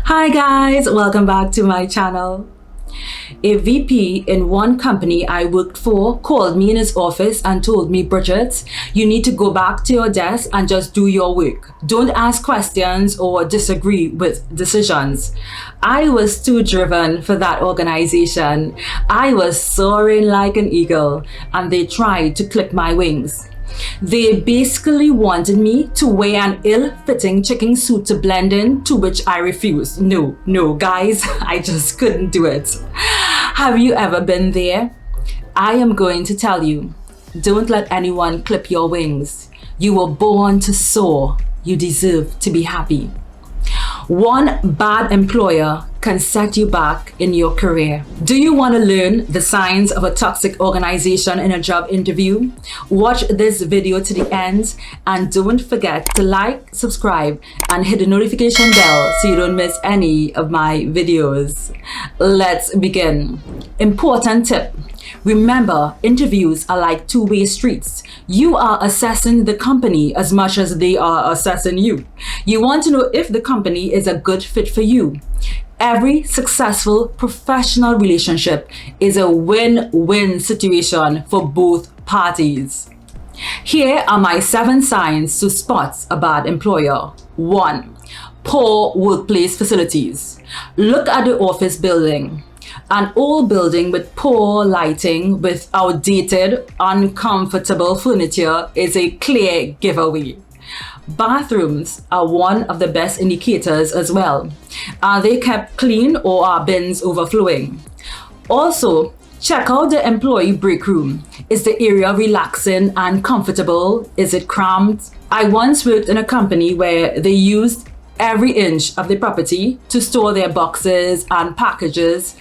Hi guys, welcome back to my channel. A VP in one company I worked for called me in his office and told me, Brigette, you need to go back to your desk and just do your work. Don't ask questions or disagree with decisions. I was too driven for that organization. I was soaring like an eagle and they tried to clip my wings. They basically wanted me to wear an ill-fitting chicken suit to blend in, to which I refused. No, guys, I just couldn't do it. Have you ever been there? I am going to tell you, don't let anyone clip your wings. You were born to soar. You deserve to be happy. One bad employer can set you back in your career. Do you want to learn the signs of a toxic organization in a job interview? Watch this video to the end and don't forget to like, subscribe, and hit the notification bell so you don't miss any of my videos. Let's begin. Important tip. Remember, interviews are like two-way streets. You are assessing the company as much as they are assessing you. You want to know if the company is a good fit for you. Every successful professional relationship is a win-win situation for both parties. Here are my 7 signs to spot a bad employer. 1. Poor workplace facilities. Look at the office building. An old building with poor lighting, with outdated, uncomfortable furniture is a clear giveaway. Bathrooms are one of the best indicators as well. Are they kept clean or are bins overflowing? Also, check out the employee break room. Is the area relaxing and comfortable? Is it cramped? I once worked in a company where they used every inch of the property to store their boxes and packages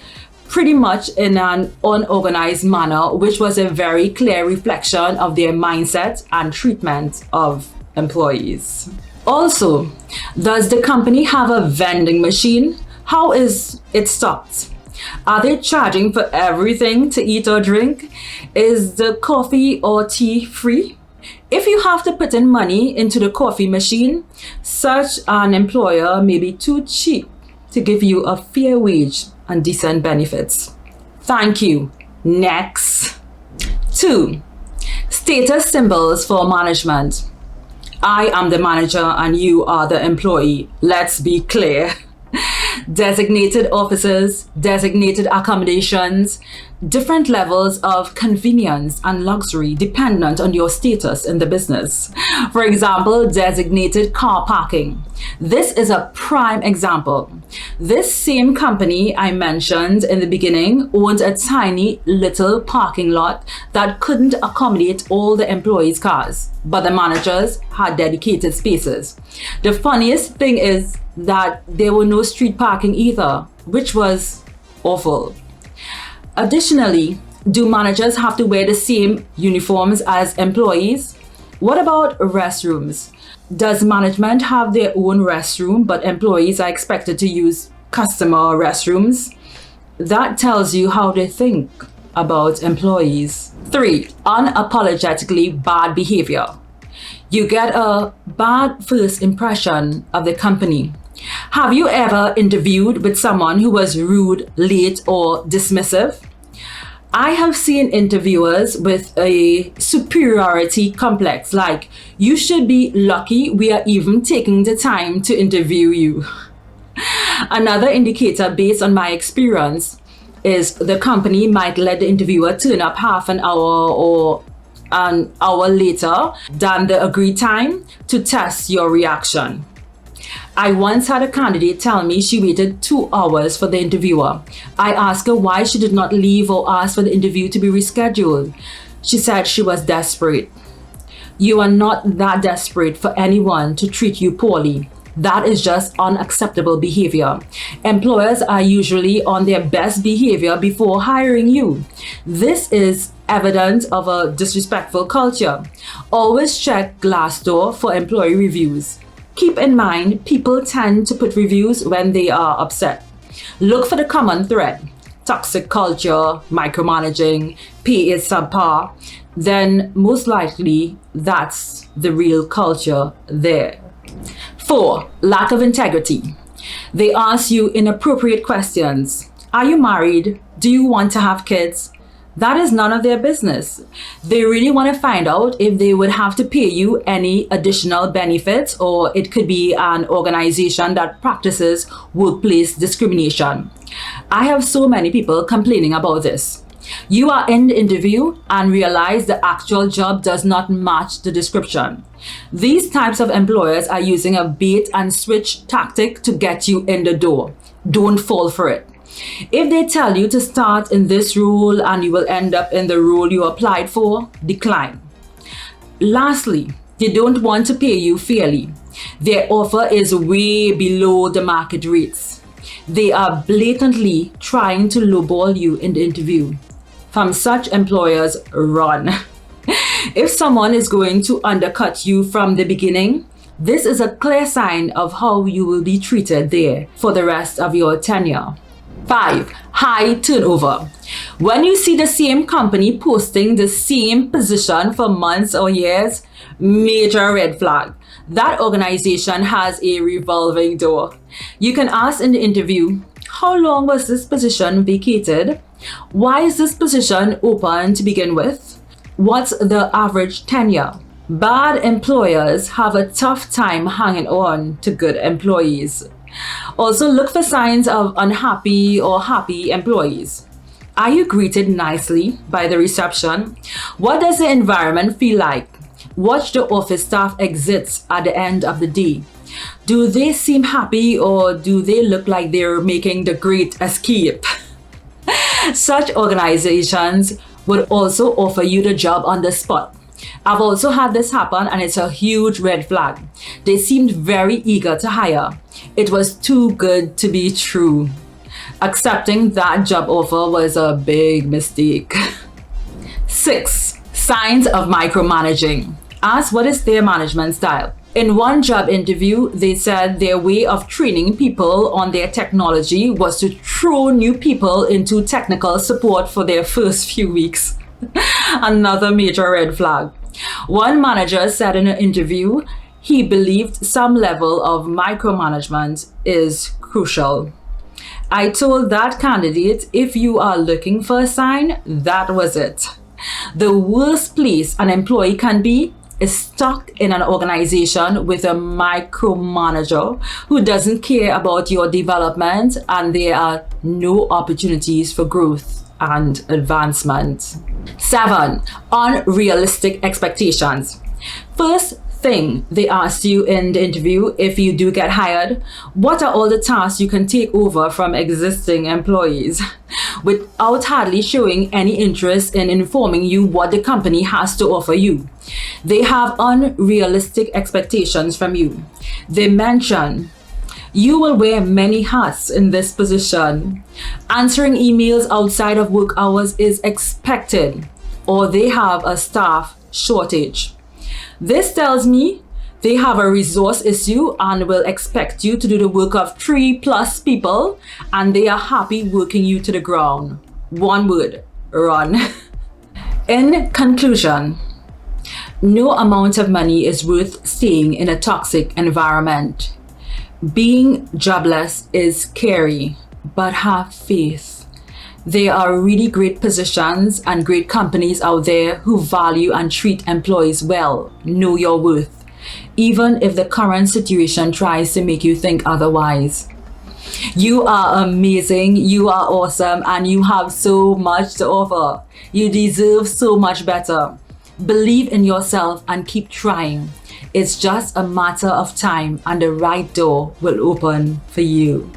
pretty much in an unorganized manner, which was a very clear reflection of their mindset and treatment of employees. Also, does the company have a vending machine? How is it stocked? Are they charging for everything to eat or drink? Is the coffee or tea free? If you have to put in money into the coffee machine, such an employer may be too cheap to give you a fair wage and decent benefits. Thank you. Next. 2. Status symbols for management. I am the manager and you are the employee. Let's be clear. Designated offices, designated accommodations, different levels of convenience and luxury dependent on your status in the business. For example, designated car parking. This is a prime example. This same company I mentioned in the beginning owned a tiny little parking lot that couldn't accommodate all the employees' cars, but the managers had dedicated spaces. The funniest thing is that there were no street parking either, which was awful. Additionally, do managers have to wear the same uniforms as employees? What about restrooms? Does management have their own restroom, but employees are expected to use customer restrooms? That tells you how they think about employees. 3. Unapologetically bad behavior. You get a bad first impression of the company. Have you ever interviewed with someone who was rude, late, or dismissive? I have seen interviewers with a superiority complex, like, you should be lucky we are even taking the time to interview you. Another indicator based on my experience is the company might let the interviewer turn up half an hour or an hour later than the agreed time to test your reaction. I once had a candidate tell me she waited 2 hours for the interviewer. I asked her why she did not leave or ask for the interview to be rescheduled. She said she was desperate. You are not that desperate for anyone to treat you poorly. That is just unacceptable behavior. Employers are usually on their best behavior before hiring you. This is evidence of a disrespectful culture. Always check Glassdoor for employee reviews. Keep in mind, people tend to put reviews when they are upset. Look for the common thread. Toxic culture, micromanaging, pay is subpar. Then most likely that's the real culture there. 4. Lack of integrity. They ask you inappropriate questions. Are you married? Do you want to have kids? That is none of their business. They really want to find out if they would have to pay you any additional benefits, or it could be an organization that practices workplace discrimination. I have so many people complaining about this. You are in the interview and realize the actual job does not match the description. These types of employers are using a bait and switch tactic to get you in the door. Don't fall for it. If they tell you to start in this role and you will end up in the role you applied for, decline. Lastly, they don't want to pay you fairly. Their offer is way below the market rates. They are blatantly trying to lowball you in the interview. From such employers, run. If someone is going to undercut you from the beginning, this is a clear sign of how you will be treated there for the rest of your tenure. 5. High turnover. When you see the same company posting the same position for months or years, major red flag. That organization has a revolving door. You can ask in the interview, how long was this position vacated? Why is this position open to begin with? What's the average tenure? Bad employers have a tough time hanging on to good employees. Also, look for signs of unhappy or happy employees. Are you greeted nicely by the reception? What does the environment feel like? Watch the office staff exits at the end of the day. Do they seem happy, or do they look like they're making the great escape? Such organizations would also offer you the job on the spot. I've also had this happen, and it's a huge red flag. They seemed very eager to hire. It was too good to be true. Accepting that job offer was a big mistake. 6. Signs of micromanaging. Ask what is their management style. In one job interview, they said their way of training people on their technology was to throw new people into technical support for their first few weeks. Another major red flag. One manager said in an interview he believed some level of micromanagement is crucial. I told that candidate, if you are looking for a sign, that was it. The worst place an employee can be is stuck in an organization with a micromanager who doesn't care about your development, and there are no opportunities for growth and advancement. 7. Unrealistic expectations. First thing they asked you in the interview, if you do get hired, what are all the tasks you can take over from existing employees, without hardly showing any interest in informing you what the company has to offer you. They have unrealistic expectations from you. They mention, you will wear many hats in this position. Answering emails outside of work hours is expected, or they have a staff shortage. This tells me they have a resource issue and will expect you to do the work of 3+ people, and they are happy working you to the ground. One word, run. In conclusion, no amount of money is worth staying in a toxic environment. Being jobless is scary, but have faith. There are really great positions and great companies out there who value and treat employees well. Know your worth, even if the current situation tries to make you think otherwise. You are amazing, you are awesome, and you have so much to offer. You deserve so much better. Believe in yourself and keep trying. It's just a matter of time, and the right door will open for you.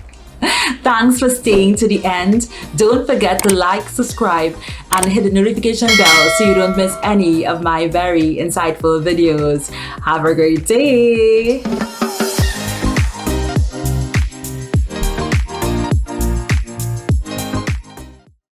Thanks for staying to the end. Don't forget to like, subscribe, and hit the notification bell so you don't miss any of my very insightful videos. Have a great day.